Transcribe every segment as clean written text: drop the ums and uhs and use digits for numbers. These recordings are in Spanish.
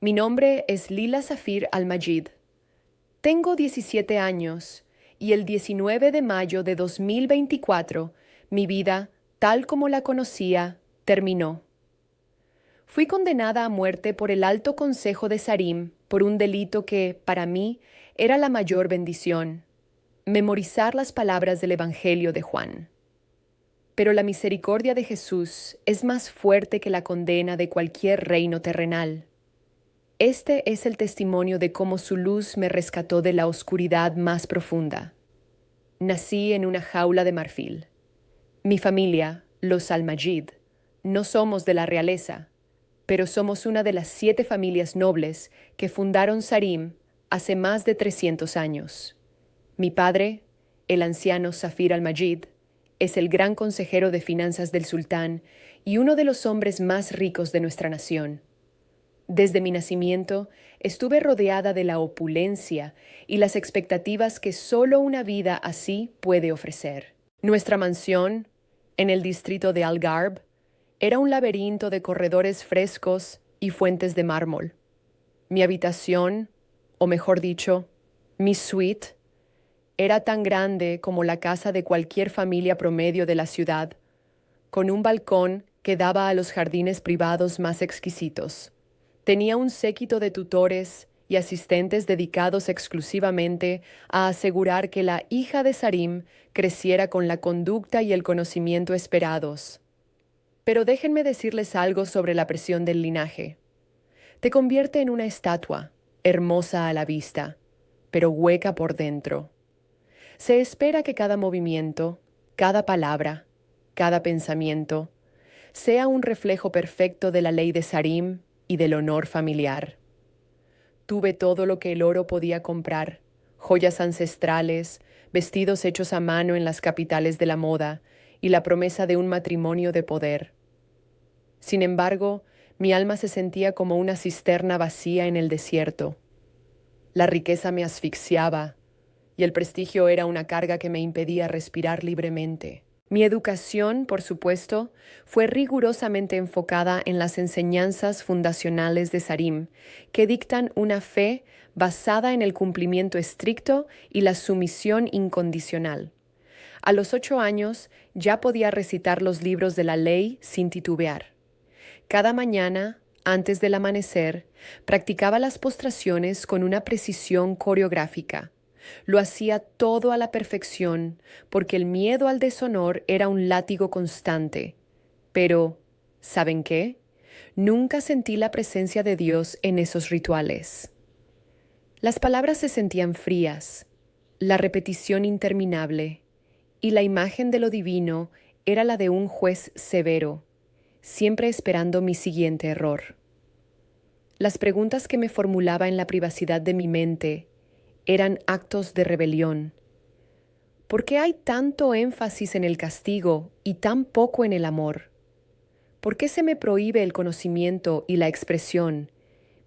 Mi nombre es Lila Safir Al-Majid. Tengo 17 años y el 19 de mayo de 2024 mi vida, tal como la conocía, terminó. Fui condenada a muerte por el Alto Consejo de Sarim por un delito que, para mí, era la mayor bendición: memorizar las palabras del Evangelio de Juan. Pero la misericordia de Jesús es más fuerte que la condena de cualquier reino terrenal. Este es el testimonio de cómo su luz me rescató de la oscuridad más profunda. Nací en una jaula de marfil. Mi familia, los Al-Majid, no somos de la realeza, pero somos una de las 7 familias nobles que fundaron Sarim hace más de 300 años. Mi padre, el anciano Safir Al-Majid, es el gran consejero de finanzas del sultán y uno de los hombres más ricos de nuestra nación. Desde mi nacimiento estuve rodeada de la opulencia y las expectativas que solo una vida así puede ofrecer. Nuestra mansión, en el distrito de Al-Garb, era un laberinto de corredores frescos y fuentes de mármol. Mi habitación, o mejor dicho, mi suite, era tan grande como la casa de cualquier familia promedio de la ciudad, con un balcón que daba a los jardines privados más exquisitos. Tenía un séquito de tutores y asistentes dedicados exclusivamente a asegurar que la hija de Sarim creciera con la conducta y el conocimiento esperados. Pero déjenme decirles algo sobre la presión del linaje. Te convierte en una estatua, hermosa a la vista, pero hueca por dentro. Se espera que cada movimiento, cada palabra, cada pensamiento, sea un reflejo perfecto de la ley de Sarim y del honor familiar. Tuve todo lo que el oro podía comprar: joyas ancestrales, vestidos hechos a mano en las capitales de la moda y la promesa de un matrimonio de poder. Sin embargo, mi alma se sentía como una cisterna vacía en el desierto. La riqueza me asfixiaba y el prestigio era una carga que me impedía respirar libremente. Mi educación, por supuesto, fue rigurosamente enfocada en las enseñanzas fundacionales de Sarim, que dictan una fe basada en el cumplimiento estricto y la sumisión incondicional. A los 8 años ya podía recitar los libros de la ley sin titubear. Cada mañana, antes del amanecer, practicaba las postraciones con una precisión coreográfica. Lo hacía todo a la perfección, porque el miedo al deshonor era un látigo constante. Pero, ¿saben qué? Nunca sentí la presencia de Dios en esos rituales. Las palabras se sentían frías, la repetición interminable, y la imagen de lo divino era la de un juez severo, siempre esperando mi siguiente error. Las preguntas que me formulaba en la privacidad de mi mente eran actos de rebelión. ¿Por qué hay tanto énfasis en el castigo y tan poco en el amor? ¿Por qué se me prohíbe el conocimiento y la expresión,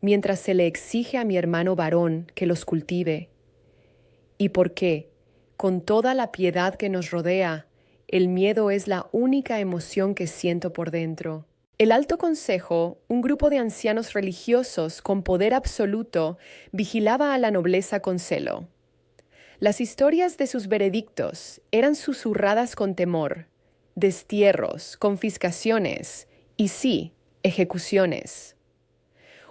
mientras se le exige a mi hermano varón que los cultive? ¿Y por qué, con toda la piedad que nos rodea, el miedo es la única emoción que siento por dentro? El Alto Consejo, un grupo de ancianos religiosos con poder absoluto, vigilaba a la nobleza con celo. Las historias de sus veredictos eran susurradas con temor: destierros, confiscaciones y, sí, ejecuciones.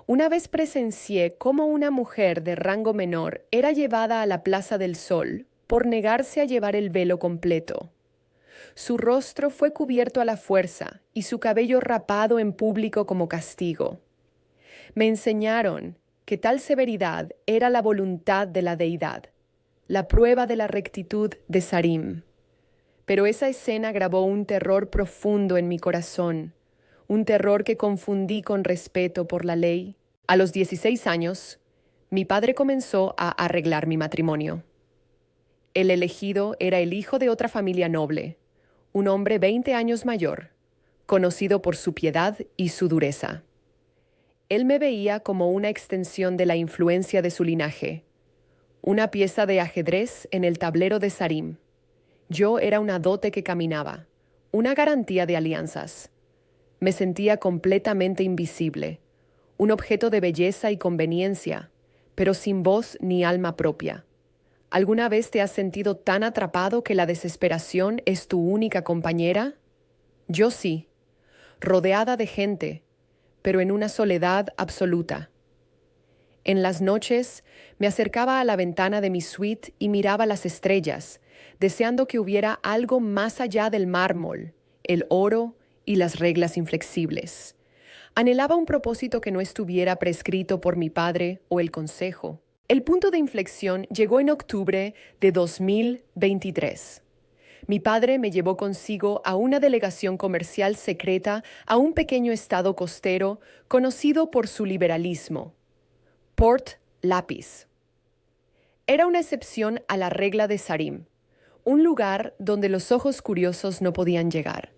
Una vez presencié cómo una mujer de rango menor era llevada a la Plaza del Sol por negarse a llevar el velo completo. Su rostro fue cubierto a la fuerza y su cabello rapado en público como castigo. Me enseñaron que tal severidad era la voluntad de la deidad, la prueba de la rectitud de Sarim. Pero esa escena grabó un terror profundo en mi corazón, un terror que confundí con respeto por la ley. A los 16 años, mi padre comenzó a arreglar mi matrimonio. El elegido era el hijo de otra familia noble, un hombre 20 años mayor, conocido por su piedad y su dureza. Él me veía como una extensión de la influencia de su linaje, una pieza de ajedrez en el tablero de Sarim. Yo era una dote que caminaba, una garantía de alianzas. Me sentía completamente invisible, un objeto de belleza y conveniencia, pero sin voz ni alma propia. ¿Alguna vez te has sentido tan atrapado que la desesperación es tu única compañera? Yo sí, rodeada de gente, pero en una soledad absoluta. En las noches me acercaba a la ventana de mi suite y miraba las estrellas, deseando que hubiera algo más allá del mármol, el oro y las reglas inflexibles. Anhelaba un propósito que no estuviera prescrito por mi padre o el consejo. El punto de inflexión llegó en octubre de 2023. Mi padre me llevó consigo a una delegación comercial secreta a un pequeño estado costero conocido por su liberalismo, Port Lápiz. Era una excepción a la regla de Sarim, un lugar donde los ojos curiosos no podían llegar.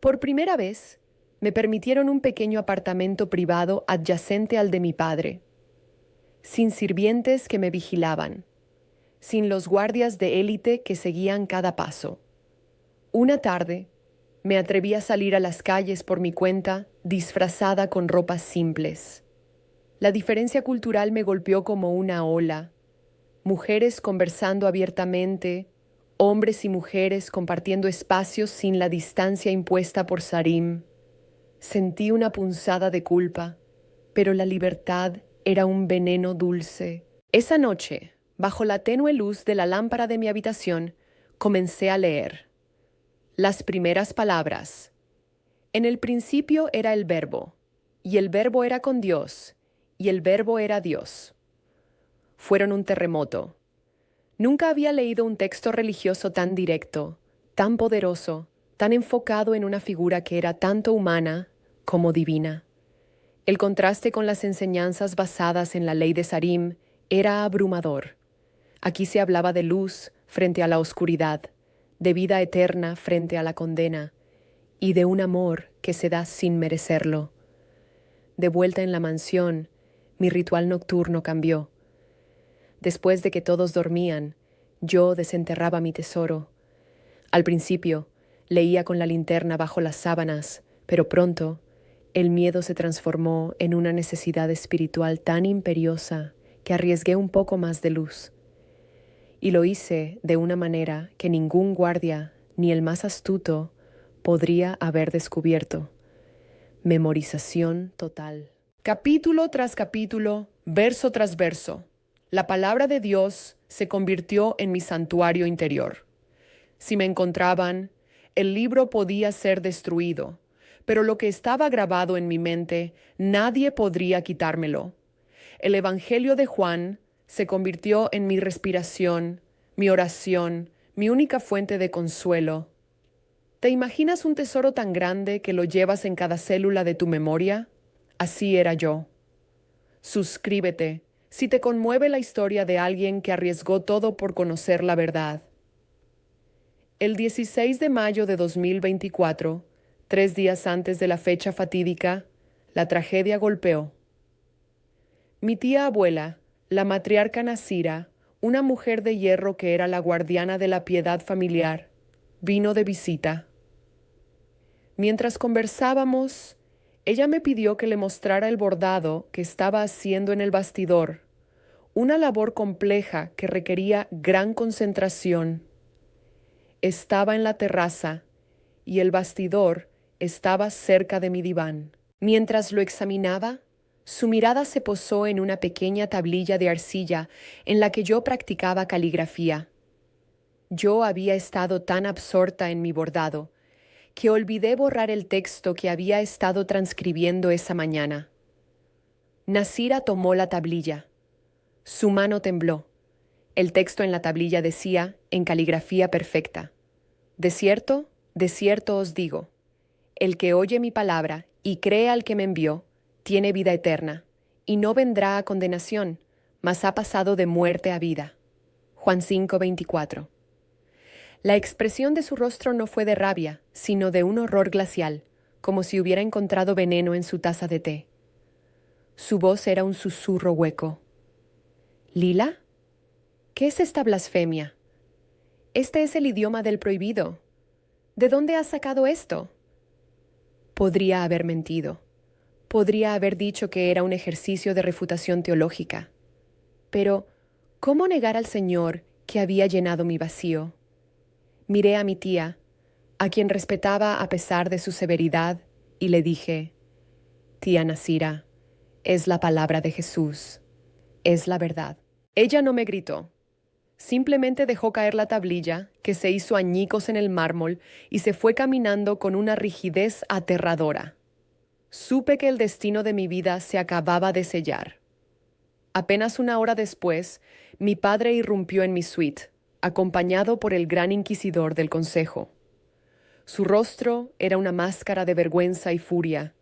Por primera vez, me permitieron un pequeño apartamento privado adyacente al de mi padre, sin sirvientes que me vigilaban, sin los guardias de élite que seguían cada paso. Una tarde, me atreví a salir a las calles por mi cuenta, disfrazada con ropas simples. La diferencia cultural me golpeó como una ola. Mujeres conversando abiertamente, hombres y mujeres compartiendo espacios sin la distancia impuesta por Sarim. Sentí una punzada de culpa, pero la libertad era un veneno dulce. Esa noche, bajo la tenue luz de la lámpara de mi habitación, comencé a leer. Las primeras palabras. En el principio era el Verbo, y el Verbo era con Dios, y el Verbo era Dios. Fueron un terremoto. Nunca había leído un texto religioso tan directo, tan poderoso, tan enfocado en una figura que era tanto humana como divina. El contraste con las enseñanzas basadas en la ley de Sarim era abrumador. Aquí se hablaba de luz frente a la oscuridad, de vida eterna frente a la condena, y de un amor que se da sin merecerlo. De vuelta en la mansión, mi ritual nocturno cambió. Después de que todos dormían, yo desenterraba mi tesoro. Al principio, leía con la linterna bajo las sábanas, pero pronto, el miedo se transformó en una necesidad espiritual tan imperiosa que arriesgué un poco más de luz. Y lo hice de una manera que ningún guardia, ni el más astuto, podría haber descubierto. Memorización total. Capítulo tras capítulo, verso tras verso, la palabra de Dios se convirtió en mi santuario interior. Si me encontraban, el libro podía ser destruido, pero lo que estaba grabado en mi mente, nadie podría quitármelo. El Evangelio de Juan se convirtió en mi respiración, mi oración, mi única fuente de consuelo. ¿Te imaginas un tesoro tan grande que lo llevas en cada célula de tu memoria? Así era yo. Suscríbete si te conmueve la historia de alguien que arriesgó todo por conocer la verdad. El 16 de mayo de 2024, 3 días antes de la fecha fatídica, la tragedia golpeó. Mi tía abuela, la matriarca Nasira, una mujer de hierro que era la guardiana de la piedad familiar, vino de visita. Mientras conversábamos, ella me pidió que le mostrara el bordado que estaba haciendo en el bastidor, una labor compleja que requería gran concentración. Estaba en la terraza y el bastidor estaba cerca de mi diván. Mientras lo examinaba, su mirada se posó en una pequeña tablilla de arcilla en la que yo practicaba caligrafía. Yo había estado tan absorta en mi bordado que olvidé borrar el texto que había estado transcribiendo esa mañana. Nasira tomó la tablilla. Su mano tembló. El texto en la tablilla decía, en caligrafía perfecta: de cierto os digo, el que oye mi palabra y cree al que me envió, tiene vida eterna, y no vendrá a condenación, mas ha pasado de muerte a vida. Juan 5:24. La expresión de su rostro no fue de rabia, sino de un horror glacial, como si hubiera encontrado veneno en su taza de té. Su voz era un susurro hueco. ¿Lila? ¿Qué es esta blasfemia? Este es el idioma del prohibido. ¿De dónde has sacado esto? Podría haber mentido. Podría haber dicho que era un ejercicio de refutación teológica. Pero, ¿cómo negar al Señor que había llenado mi vacío? Miré a mi tía, a quien respetaba a pesar de su severidad, y le dije: «Tía Nasira, es la palabra de Jesús, es la verdad». Ella no me gritó. Simplemente dejó caer la tablilla, que se hizo añicos en el mármol, y se fue caminando con una rigidez aterradora. Supe que el destino de mi vida se acababa de sellar. Apenas una hora después, mi padre irrumpió en mi suite, acompañado por el gran inquisidor del consejo. Su rostro era una máscara de vergüenza y furia,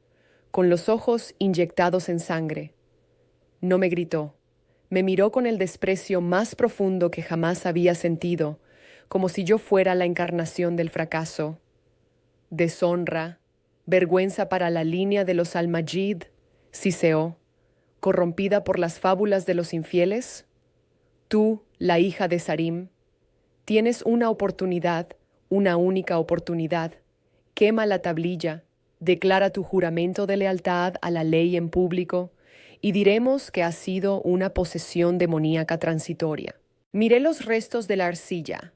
con los ojos inyectados en sangre. No me gritó. Me miró con el desprecio más profundo que jamás había sentido, como si yo fuera la encarnación del fracaso. Deshonra, vergüenza para la línea de los Almagid, siseó, corrompida por las fábulas de los infieles. Tú, la hija de Sarim, tienes una oportunidad, una única oportunidad. Quema la tablilla, declara tu juramento de lealtad a la ley en público, y diremos que ha sido una posesión demoníaca transitoria. Miré los restos de la arcilla.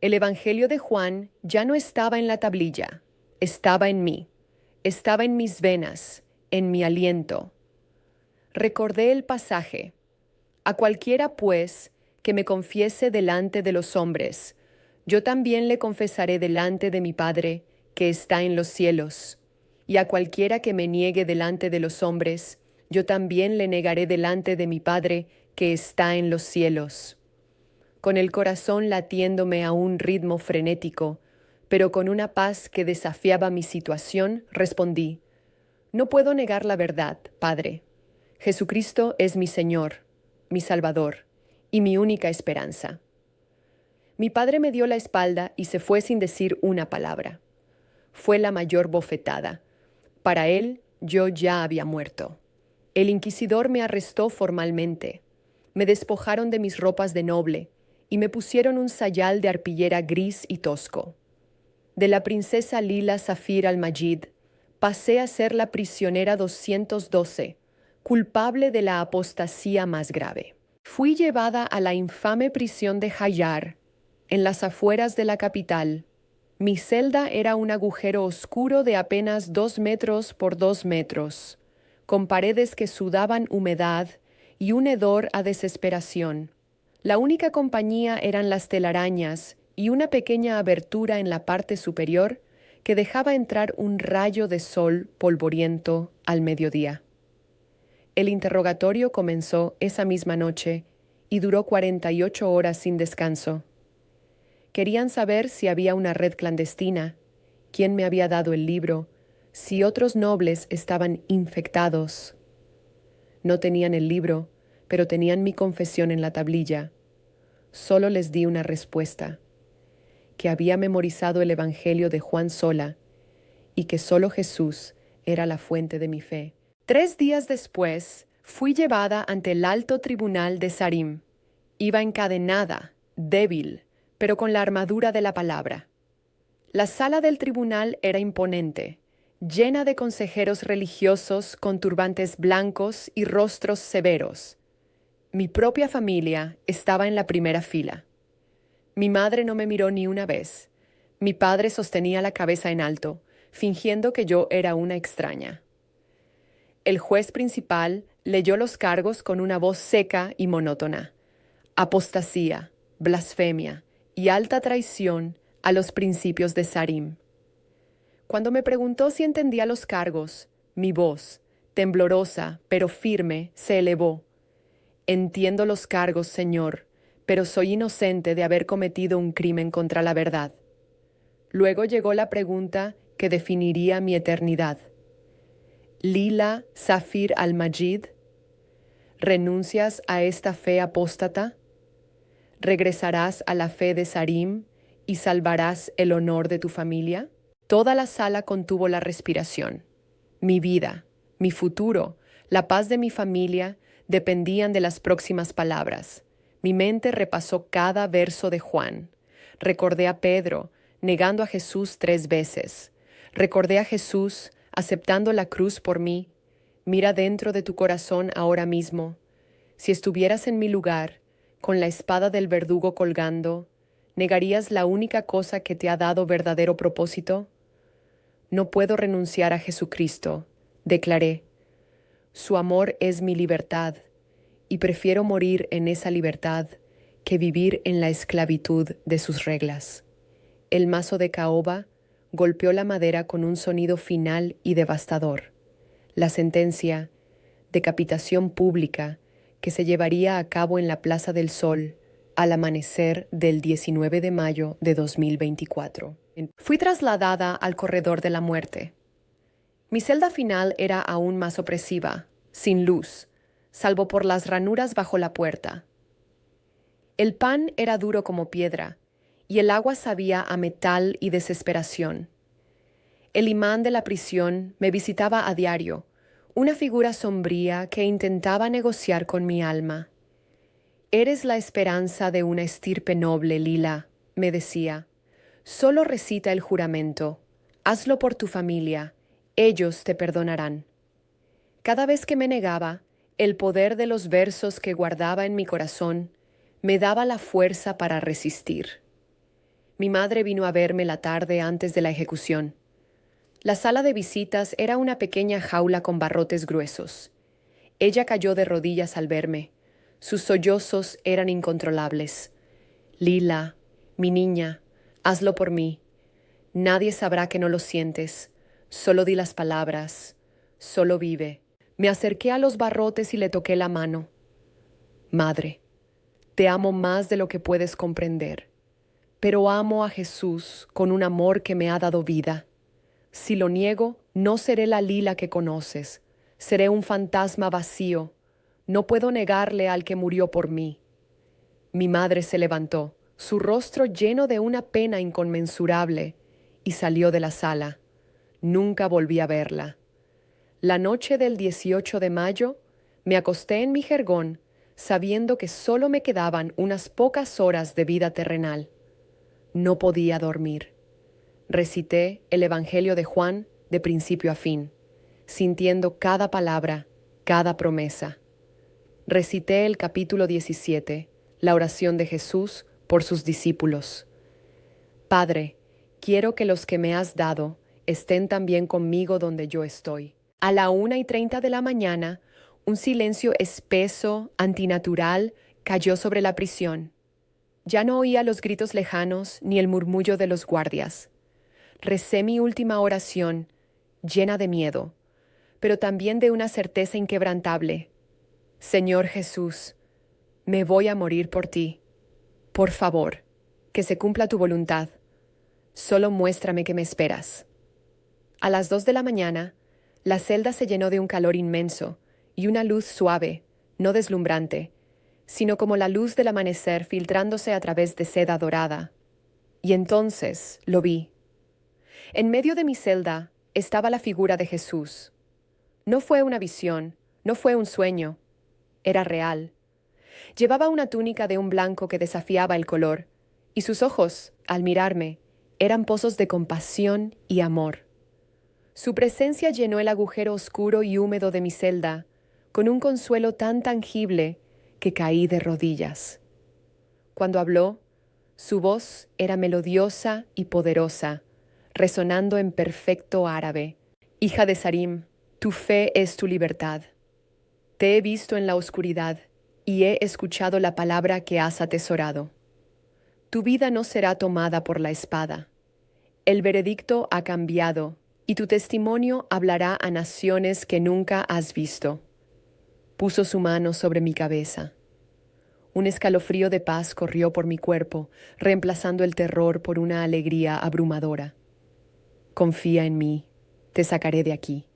El Evangelio de Juan ya no estaba en la tablilla, estaba en mí, estaba en mis venas, en mi aliento. Recordé el pasaje: «A cualquiera, pues, que me confiese delante de los hombres, yo también le confesaré delante de mi Padre, que está en los cielos. Y a cualquiera que me niegue delante de los hombres, yo también le negaré delante de mi Padre, que está en los cielos». Con el corazón latiéndome a un ritmo frenético, pero con una paz que desafiaba mi situación, respondí: «No puedo negar la verdad, Padre. Jesucristo es mi Señor, mi Salvador y mi única esperanza». Mi padre me dio la espalda y se fue sin decir una palabra. Fue la mayor bofetada. Para él, yo ya había muerto. El inquisidor me arrestó formalmente. Me despojaron de mis ropas de noble y me pusieron un sayal de arpillera gris y tosco. De la princesa Lila Safir al-Majid pasé a ser la prisionera 212, culpable de la apostasía más grave. Fui llevada a la infame prisión de Hayar, en las afueras de la capital. Mi celda era un agujero oscuro de apenas 2 metros por 2 metros, con paredes que sudaban humedad y un hedor a desesperación. La única compañía eran las telarañas y una pequeña abertura en la parte superior que dejaba entrar un rayo de sol polvoriento al mediodía. El interrogatorio comenzó esa misma noche y duró 48 horas sin descanso. Querían saber si había una red clandestina, quién me había dado el libro, si otros nobles estaban infectados. No tenían el libro, pero tenían mi confesión en la tablilla. Solo les di una respuesta: que había memorizado el Evangelio de Juan sola y que solo Jesús era la fuente de mi fe. 3 días después, fui llevada ante el alto tribunal de Sarim. Iba encadenada, débil, pero con la armadura de la palabra. La sala del tribunal era imponente, llena de consejeros religiosos con turbantes blancos y rostros severos. Mi propia familia estaba en la primera fila. Mi madre no me miró ni una vez. Mi padre sostenía la cabeza en alto, fingiendo que yo era una extraña. El juez principal leyó los cargos con una voz seca y monótona: apostasía, blasfemia y alta traición a los principios de Sarim. Cuando me preguntó si entendía los cargos, mi voz, temblorosa pero firme, se elevó. Entiendo los cargos, Señor, pero soy inocente de haber cometido un crimen contra la verdad. Luego llegó la pregunta que definiría mi eternidad. Lila Safir al-Majid, ¿renuncias a esta fe apóstata? ¿Regresarás a la fe de Sarim y salvarás el honor de tu familia? Toda la sala contuvo la respiración. Mi vida, mi futuro, la paz de mi familia dependían de las próximas palabras. Mi mente repasó cada verso de Juan. Recordé a Pedro negando a Jesús 3 veces. Recordé a Jesús aceptando la cruz por mí Mira dentro de tu corazón ahora mismo. Si estuvieras en mi lugar, con la espada del verdugo colgando, ¿negarías la única cosa que te ha dado verdadero propósito? No puedo renunciar a Jesucristo, declaré. Su amor es mi libertad, y prefiero morir en esa libertad que vivir en la esclavitud de sus reglas. El mazo de caoba golpeó la madera con un sonido final y devastador. La sentencia, decapitación pública, que se llevaría a cabo en la Plaza del Sol al amanecer del 19 de mayo de 2024. Fui trasladada al corredor de la muerte. Mi celda final era aún más opresiva, sin luz, salvo por las ranuras bajo la puerta. El pan era duro como piedra, y el agua sabía a metal y desesperación. El imán de la prisión me visitaba a diario, una figura sombría que intentaba negociar con mi alma. «Eres la esperanza de una estirpe noble, Lila», me decía. «Solo recita el juramento. Hazlo por tu familia. Ellos te perdonarán». Cada vez que me negaba, el poder de los versos que guardaba en mi corazón me daba la fuerza para resistir. Mi madre vino a verme la tarde antes de la ejecución. La sala de visitas era una pequeña jaula con barrotes gruesos. Ella cayó de rodillas al verme. Sus sollozos eran incontrolables. «Lila, mi niña, hazlo por mí. Nadie sabrá que no lo sientes. Solo di las palabras. Solo vive». Me acerqué a los barrotes y le toqué la mano. «Madre, te amo más de lo que puedes comprender, pero amo a Jesús con un amor que me ha dado vida. Si lo niego, no seré la Lila que conoces. Seré un fantasma vacío. No puedo negarle al que murió por mí». Mi madre se levantó, su rostro lleno de una pena inconmensurable, y salió de la sala. Nunca volví a verla. La noche del 18 de mayo, me acosté en mi jergón, sabiendo que solo me quedaban unas pocas horas de vida terrenal. No podía dormir. Recité el Evangelio de Juan de principio a fin, sintiendo cada palabra, cada promesa. Recité el capítulo 17, la oración de Jesús por sus discípulos. «Padre, quiero que los que me has dado estén también conmigo donde yo estoy». A la 1:30 de la mañana, un silencio espeso, antinatural, cayó sobre la prisión. Ya no oía los gritos lejanos ni el murmullo de los guardias. Recé mi última oración, llena de miedo, pero también de una certeza inquebrantable. «Señor Jesús, me voy a morir por ti. Por favor, que se cumpla tu voluntad. Solo muéstrame que me esperas». A las 2 de la mañana, la celda se llenó de un calor inmenso y una luz suave, no deslumbrante, sino como la luz del amanecer filtrándose a través de seda dorada. Y entonces lo vi. En medio de mi celda estaba la figura de Jesús. No fue una visión, no fue un sueño, era real. Llevaba una túnica de un blanco que desafiaba el color, y sus ojos, al mirarme, eran pozos de compasión y amor. Su presencia llenó el agujero oscuro y húmedo de mi celda, con un consuelo tan tangible que caí de rodillas. Cuando habló, su voz era melodiosa y poderosa, resonando en perfecto árabe. «Hija de Sarim, tu fe es tu libertad. Te he visto en la oscuridad y he escuchado la palabra que has atesorado. Tu vida no será tomada por la espada. El veredicto ha cambiado y tu testimonio hablará a naciones que nunca has visto». Puso su mano sobre mi cabeza. Un escalofrío de paz corrió por mi cuerpo, reemplazando el terror por una alegría abrumadora. «Confía en mí, te sacaré de aquí.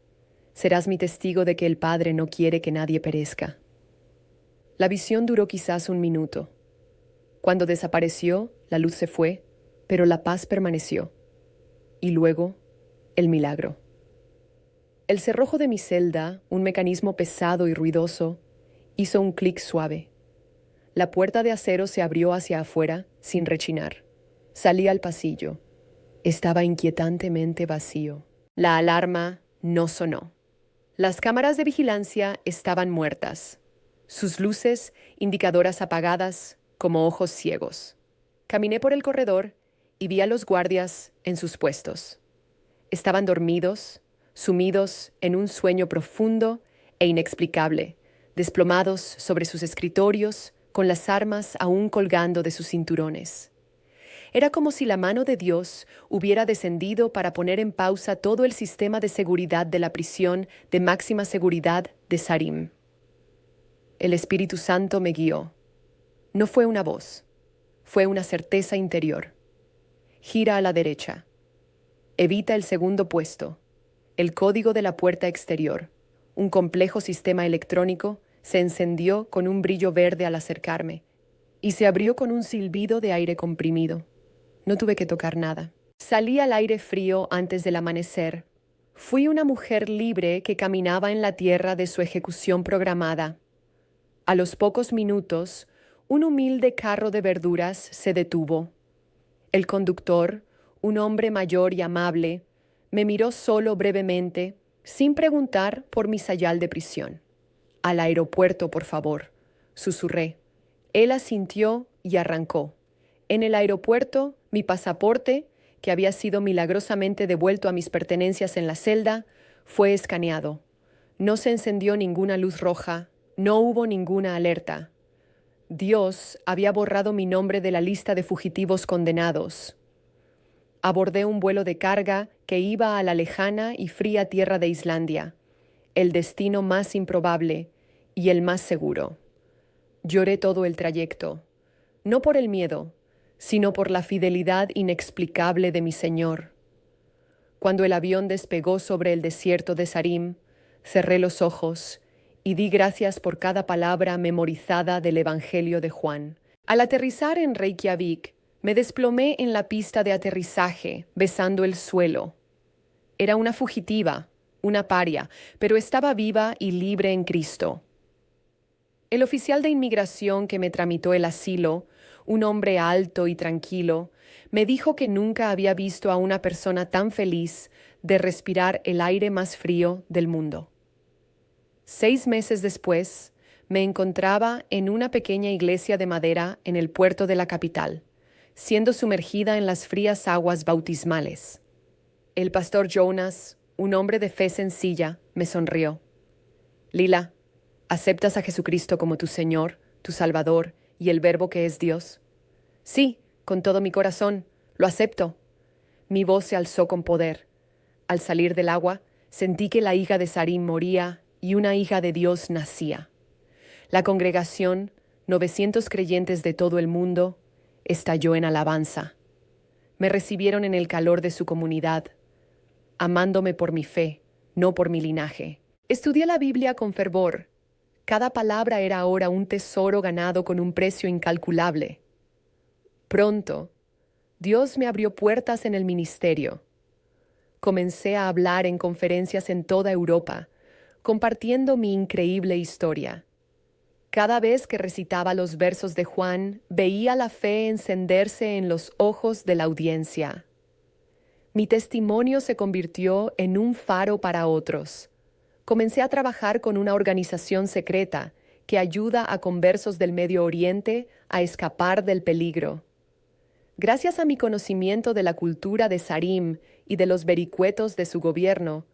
Serás mi testigo de que el Padre no quiere que nadie perezca». La visión duró quizás un minuto. Cuando desapareció, la luz se fue, pero la paz permaneció. Y luego, el milagro. El cerrojo de mi celda, un mecanismo pesado y ruidoso, hizo un clic suave. La puerta de acero se abrió hacia afuera, sin rechinar. Salí al pasillo. Estaba inquietantemente vacío. La alarma no sonó. Las cámaras de vigilancia estaban muertas, sus luces indicadoras apagadas como ojos ciegos. Caminé por el corredor y vi a los guardias en sus puestos. Estaban dormidos, sumidos en un sueño profundo e inexplicable, desplomados sobre sus escritorios, con las armas aún colgando de sus cinturones. Era como si la mano de Dios hubiera descendido para poner en pausa todo el sistema de seguridad de la prisión de máxima seguridad de Sarim. El Espíritu Santo me guió. No fue una voz, fue una certeza interior. Gira a la derecha. Evita el segundo puesto. El código de la puerta exterior, un complejo sistema electrónico, se encendió con un brillo verde al acercarme y se abrió con un silbido de aire comprimido. No tuve que tocar nada. Salí al aire frío antes del amanecer. Fui una mujer libre que caminaba en la tierra de su ejecución programada. A los pocos minutos, un humilde carro de verduras se detuvo. El conductor, un hombre mayor y amable, me miró solo brevemente, sin preguntar por mi sayal de prisión. «Al aeropuerto, por favor», susurré. Él asintió y arrancó. En el aeropuerto, mi pasaporte, que había sido milagrosamente devuelto a mis pertenencias en la celda, fue escaneado. No se encendió ninguna luz roja, no hubo ninguna alerta. Dios había borrado mi nombre de la lista de fugitivos condenados. Abordé un vuelo de carga que iba a la lejana y fría tierra de Islandia, el destino más improbable y el más seguro. Lloré todo el trayecto, no por el miedo, sino por la fidelidad inexplicable de mi Señor. Cuando el avión despegó sobre el desierto de Sarim, cerré los ojos y di gracias por cada palabra memorizada del Evangelio de Juan. Al aterrizar en Reykjavik, me desplomé en la pista de aterrizaje, besando el suelo. Era una fugitiva, una paria, pero estaba viva y libre en Cristo. El oficial de inmigración que me tramitó el asilo, un hombre alto y tranquilo, me dijo que nunca había visto a una persona tan feliz de respirar el aire más frío del mundo. 6 meses después, me encontraba en una pequeña iglesia de madera en el puerto de la capital, siendo sumergida en las frías aguas bautismales. El pastor Jonas, un hombre de fe sencilla, me sonrió. «Lila, ¿aceptas a Jesucristo como tu Señor, tu Salvador y el Verbo que es Dios?» «Sí, con todo mi corazón, lo acepto». Mi voz se alzó con poder. Al salir del agua, sentí que la hija de Sarim moría y una hija de Dios nacía. La congregación, 900 creyentes de todo el mundo, estalló en alabanza. Me recibieron en el calor de su comunidad, amándome por mi fe, no por mi linaje. Estudié la Biblia con fervor. Cada palabra era ahora un tesoro ganado con un precio incalculable. Pronto, Dios me abrió puertas en el ministerio. Comencé a hablar en conferencias en toda Europa, compartiendo mi increíble historia. Cada vez que recitaba los versos de Juan, veía la fe encenderse en los ojos de la audiencia. Mi testimonio se convirtió en un faro para otros. Comencé a trabajar con una organización secreta que ayuda a conversos del Medio Oriente a escapar del peligro. Gracias a mi conocimiento de la cultura de Sarim y de los vericuetos de su gobierno,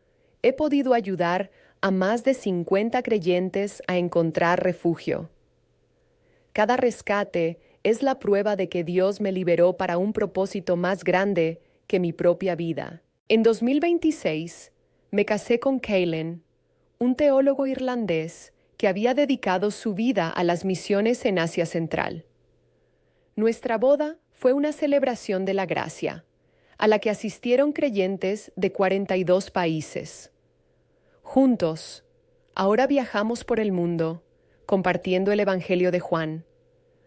he podido ayudar a más de 50 creyentes a encontrar refugio. Cada rescate es la prueba de que Dios me liberó para un propósito más grande que mi propia vida. En 2026, me casé con Caelan, un teólogo irlandés que había dedicado su vida a las misiones en Asia Central. Nuestra boda fue una celebración de la gracia, a la que asistieron creyentes de 42 países. Juntos, ahora viajamos por el mundo, compartiendo el Evangelio de Juan.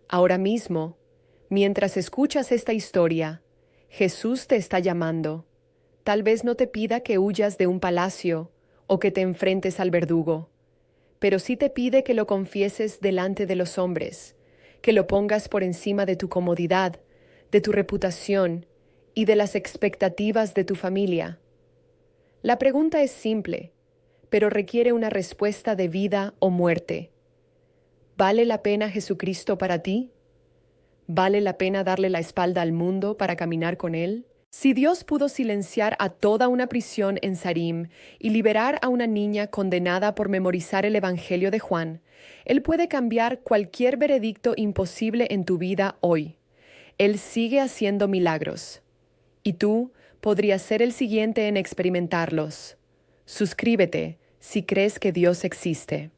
Ahora mismo, mientras escuchas esta historia, Jesús te está llamando. Tal vez no te pida que huyas de un palacio o que te enfrentes al verdugo, pero sí te pide que lo confieses delante de los hombres, que lo pongas por encima de tu comodidad, de tu reputación y de las expectativas de tu familia. La pregunta es simple, pero requiere una respuesta de vida o muerte. ¿Vale la pena Jesucristo para ti? ¿Vale la pena darle la espalda al mundo para caminar con Él? Si Dios pudo silenciar a toda una prisión en Sarim y liberar a una niña condenada por memorizar el Evangelio de Juan, Él puede cambiar cualquier veredicto imposible en tu vida hoy. Él sigue haciendo milagros. Y tú podrías ser el siguiente en experimentarlos. Suscríbete si crees que Dios existe.